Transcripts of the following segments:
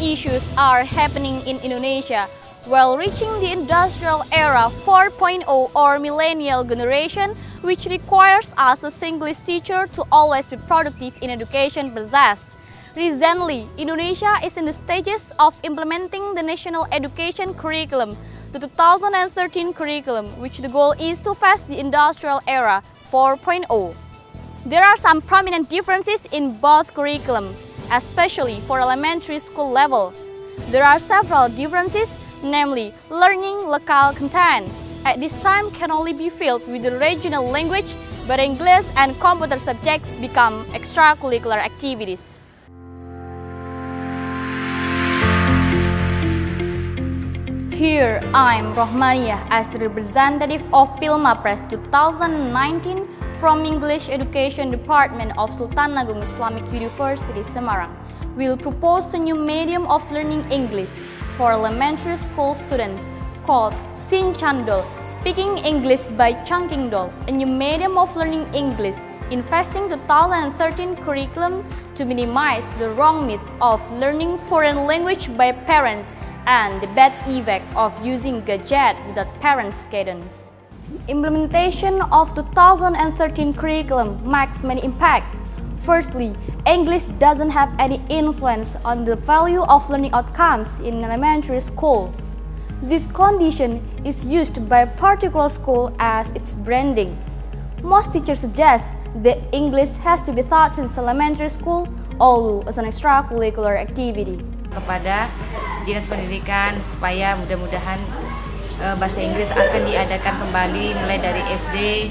issues are happening in Indonesia while reaching the industrial era 4.0 or millennial generation, which requires us as English teacher to always be productive in education process. Recently, Indonesia is in the stages of implementing the national education curriculum, the 2013 curriculum, which the goal is to face the industrial era 4.0. There are some prominent differences in both curriculum, especially for elementary school level. There are several differences, namely learning local content. At this time can only be filled with the regional language, but English and computer subjects become extracurricular activities. Here, I'm Rohmaniyah as the representative of Mawapres 2019 from English Education Department of Sultan Agung Islamic University, Semarang. We'll propose a new medium of learning English for elementary school students called SEENCHUN, Speaking English by Chunking Doll, a new medium of learning English investing 2013 curriculum to minimize the wrong myth of learning foreign language by parents and the bad effect of using gadget without parents' guidance. Implementation of 2013 curriculum makes many impact. Firstly, English doesn't have any influence on the value of learning outcomes in elementary school. This condition is used by a particular school as its branding. Most teachers suggest that English has to be taught since elementary school, although as an extracurricular activity. Kepada Dinas Pendidikan supaya mudah-mudahan bahasa Inggris akan diadakan kembali mulai dari SD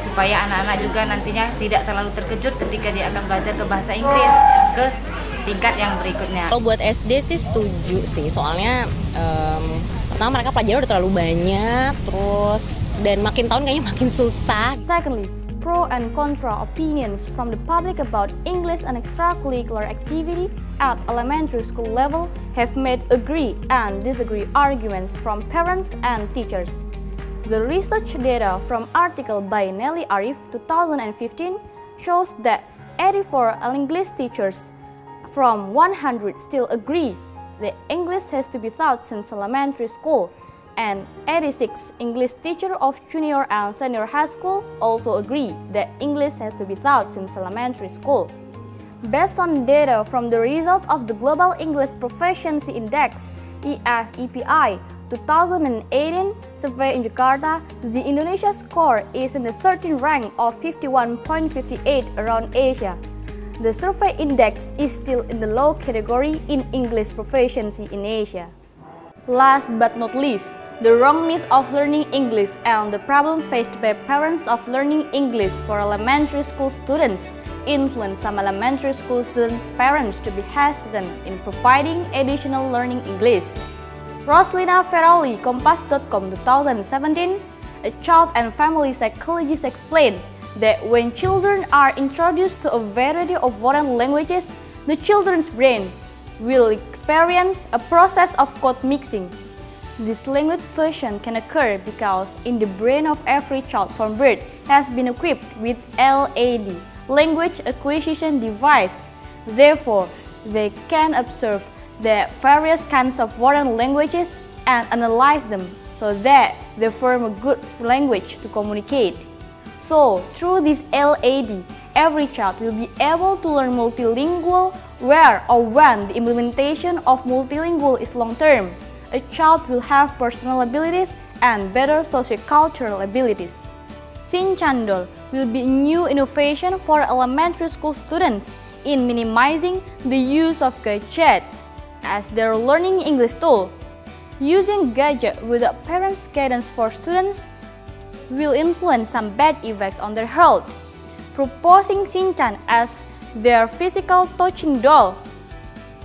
supaya anak-anak juga nantinya tidak terlalu terkejut ketika dia akan belajar ke bahasa Inggris ke tingkat yang berikutnya. Kalau buat SD sih setuju sih, soalnya pertama mereka pelajaran udah terlalu banyak, terus dan makin tahun kayaknya makin susah. Secondly, pro and contra opinions from the public about English and extracurricular activity at elementary school level have made agree and disagree arguments from parents and teachers. The research data from article by Nelly Arif 2015 shows that 84 English teachers from 100 still agree that English has to be taught since elementary school, and 86 English teachers of junior and senior high school also agree that English has to be taught since elementary school. Based on data from the result of the Global English Proficiency Index (EFEPI) 2018 survey in Jakarta, the Indonesia score is in the 13th rank of 51.58 around Asia. The survey index is still in the low category in English proficiency in Asia. Last but not least, the wrong myth of learning English and the problem faced by parents of learning English for elementary school students influence some elementary school students' parents to be hesitant in providing additional learning English. Roslina Ferroli, Kompas.com 2017, a child and family psychologist explained that when children are introduced to a variety of foreign languages, the children's brain will experience a process of code mixing. This language fusion can occur because in the brain of every child from birth has been equipped with LAD, language acquisition device. Therefore, they can observe the various kinds of foreign languages and analyze them so that they form a good language to communicate. So, through this LAD, every child will be able to learn multilingual where or when the implementation of multilingual is long-term. A child will have personal abilities and better sociocultural abilities. SEENCHUN will be a new innovation for elementary school students in minimizing the use of gadget as their learning English tool. Using gadget without parents' guidance for students will influence some bad effects on their health. Proposing SEENCHUN as their physical touching doll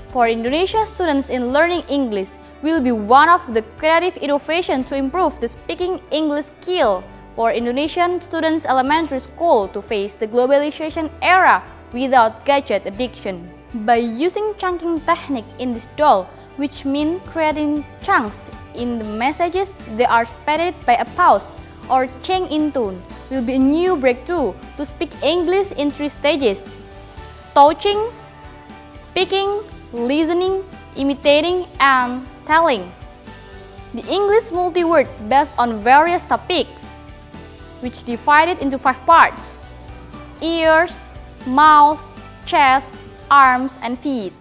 for Indonesia students in learning English will be one of the creative innovations to improve the speaking English skill for Indonesian students elementary school to face the globalization era without gadget addiction. By using chunking technique in this doll, which means creating chunks in the messages they are spelled by a pause or change in tone, will be a new breakthrough to speak English in 3 stages: touching, speaking, listening, imitating, and telling. The English multi-word based on various topics, which divided into 5 parts: ears, mouth, chest, arms, and feet.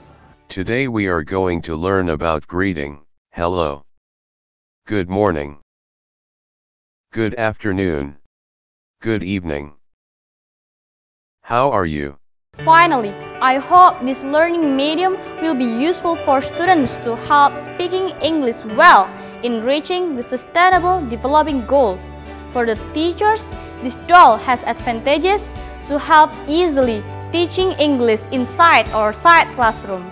Today we are going to learn about greeting, hello, good morning, good afternoon, good evening. How are you? Finally, I hope this learning medium will be useful for students to help speaking English well in reaching the Sustainable Development Goal. For the teachers, this tool has advantages to help easily teaching English inside or outside classroom.